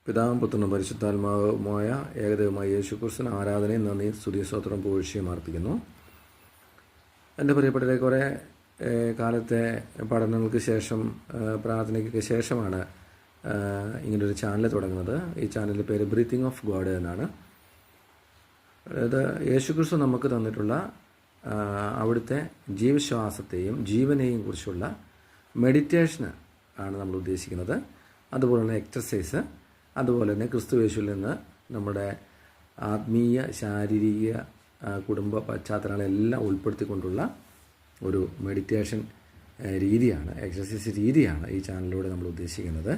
പിതാവും പുത്രനും പരിശുദ്ധാത്മാവുമായ ഏകദൈവമായ യേശുക്രിസ്തുവിന് ആരാധനയും നന്ദി സ്തുതിസ്തോത്രം പുകഴ്ചയും അർപ്പിക്കുന്നു. എൻ്റെ പ്രിയപ്പെട്ടവരെ, കുറേ കാലത്തെ പഠനങ്ങൾക്ക് ശേഷം പ്രാർത്ഥനയ്ക്ക് ശേഷമാണ് ഇങ്ങനൊരു ചാനൽ തുടങ്ങുന്നത്. ഈ ചാനലിൻ്റെ പേര് ബ്രീത്തിങ് ഓഫ് ഗോഡ് എന്നാണ്. അതായത് യേശുക്രിസ്തു നമുക്ക് തന്നിട്ടുള്ള അവിടുത്തെ ജീവശ്വാസത്തെയും ജീവനെയും കുറിച്ചുള്ള മെഡിറ്റേഷന് ആണ് നമ്മൾ ഉദ്ദേശിക്കുന്നത്. അതുപോലെ തന്നെ എക്സർസൈസ്, അതുപോലെ തന്നെ ക്രിസ്തുയേശുവിൽ നിന്ന് നമ്മുടെ ആത്മീയ, ശാരീരിക, കുടുംബ പശ്ചാത്തലങ്ങളെല്ലാം ഉൾപ്പെടുത്തിക്കൊണ്ടുള്ള ഒരു മെഡിറ്റേഷൻ രീതിയാണ്, എക്സർസൈസ് രീതിയാണ് ഈ ചാനലിലൂടെ നമ്മൾ ഉദ്ദേശിക്കുന്നത്.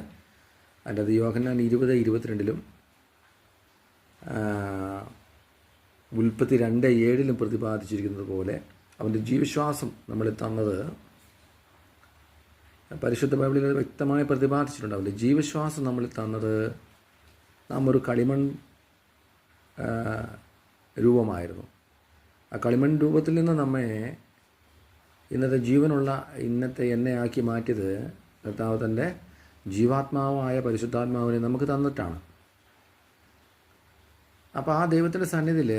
അതിൻ്റെ അത് യോഹന്നാൻ 20:22 ഉൽപ്പത്തി 2:7 പ്രതിപാദിച്ചിരിക്കുന്നത് പോലെ അവൻ്റെ ജീവശ്വാസം നമ്മളിൽ തന്നത് പരിശുദ്ധ ബൈബിളിൽ വ്യക്തമായി പ്രതിപാദിച്ചിട്ടുണ്ട്. അവൻ്റെ ജീവശ്വാസം നമ്മളിൽ തന്നത് നാം ഒരു കളിമൺ രൂപമായിരുന്നു. ആ കളിമൺ രൂപത്തിൽ നിന്ന് നമ്മെ ഇന്നത്തെ ജീവനുള്ള ഇന്നത്തെ എണ്ണയാക്കി മാറ്റിയത് കർത്താവ് തൻ്റെ ജീവാത്മാവായ പരിശുദ്ധാത്മാവിനെ നമുക്ക് തന്നിട്ടാണ്. അപ്പോൾ ആ ദൈവത്തിൻ്റെ സന്നിധിയിൽ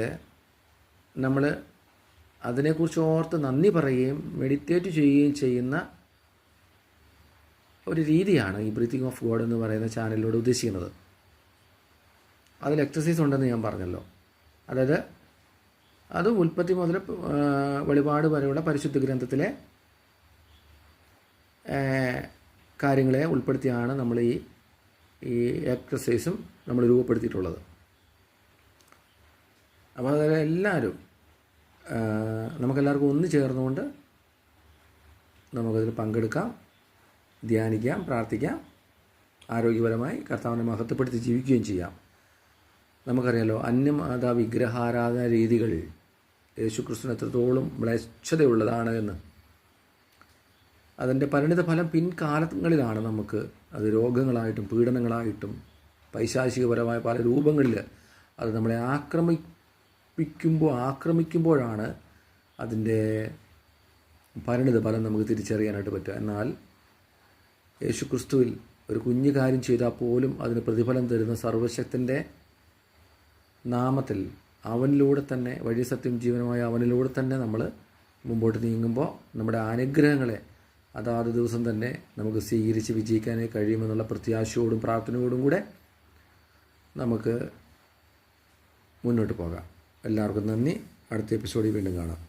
നമ്മൾ അതിനെക്കുറിച്ച് ഓർത്ത് നന്ദി പറയുകയും മെഡിറ്റേറ്റ് ചെയ്യുകയും ചെയ്യുന്ന ഒരു രീതിയാണ് ഈ ബ്രീത്തിങ് ഓഫ് ഗോഡ് എന്ന് പറയുന്ന ചാനലിലൂടെ ഉദ്ദേശിക്കുന്നത്. അതിൽ എക്സസൈസ് ഉണ്ടെന്ന് ഞാൻ പറഞ്ഞല്ലോ. അതായത് അത് ഉൽപ്പത്തി മുതൽ വെളിപാട് വരെയുള്ള പരിശുദ്ധ ഗ്രന്ഥത്തിലെ കാര്യങ്ങളെ ഉൾപ്പെടുത്തിയാണ് നമ്മൾ ഈ എക്സസൈസും നമ്മൾ രൂപപ്പെടുത്തിയിട്ടുള്ളത്. അപ്പോൾ അതിൽ എല്ലാവരും നമുക്കെല്ലാവർക്കും ഒന്ന് ചേർന്നുകൊണ്ട് നമുക്കതിൽ പങ്കെടുക്കാം, ധ്യാനിക്കാം, പ്രാർത്ഥിക്കാം, ആരോഗ്യപരമായി കർത്താവിനെ മഹത്വപ്പെടുത്തി ജീവിക്കുകയും ചെയ്യാം. നമുക്കറിയാലോ, അന്യമാത വിഗ്രഹാരാധന രീതികൾ യേശുക്രിസ്തുവിന് എത്രത്തോളം മ്ലേച്ഛതയുള്ളതാണ് എന്ന്. അതിൻ്റെ പരിണിത ഫലം പിൻകാലങ്ങളിലാണ് നമുക്ക് അത് രോഗങ്ങളായിട്ടും പീഡനങ്ങളായിട്ടും പൈശാചികപരമായ പല രൂപങ്ങളിൽ അത് നമ്മളെ ആക്രമിക്കുമ്പോഴാണ് അതിൻ്റെ പരിണിത ഫലം നമുക്ക് തിരിച്ചറിയാനായിട്ട് പറ്റുക. എന്നാൽ യേശുക്രിസ്തുവിൽ ഒരു കുഞ്ഞു കാര്യം ചെയ്താൽ പോലും അതിന് പ്രതിഫലം തരുന്ന സർവശക്തൻ്റെ നാമത്തിൽ അവനിലൂടെ തന്നെ, വഴി സത്യം ജീവനുമായ അവനിലൂടെ തന്നെ നമ്മൾ മുമ്പോട്ട് നീങ്ങുമ്പോൾ നമ്മുടെ അനുഗ്രഹങ്ങളെ അതാത് ദിവസം തന്നെ നമുക്ക് സ്വീകരിച്ച് വിജയിക്കാനേ കഴിയുമെന്നുള്ള പ്രത്യാശയോടും പ്രാർത്ഥനയോടും കൂടെ നമുക്ക് മുന്നോട്ട് പോകാം. എല്ലാവർക്കും നന്ദി. അടുത്ത എപ്പിസോഡിൽ വീണ്ടും കാണാം.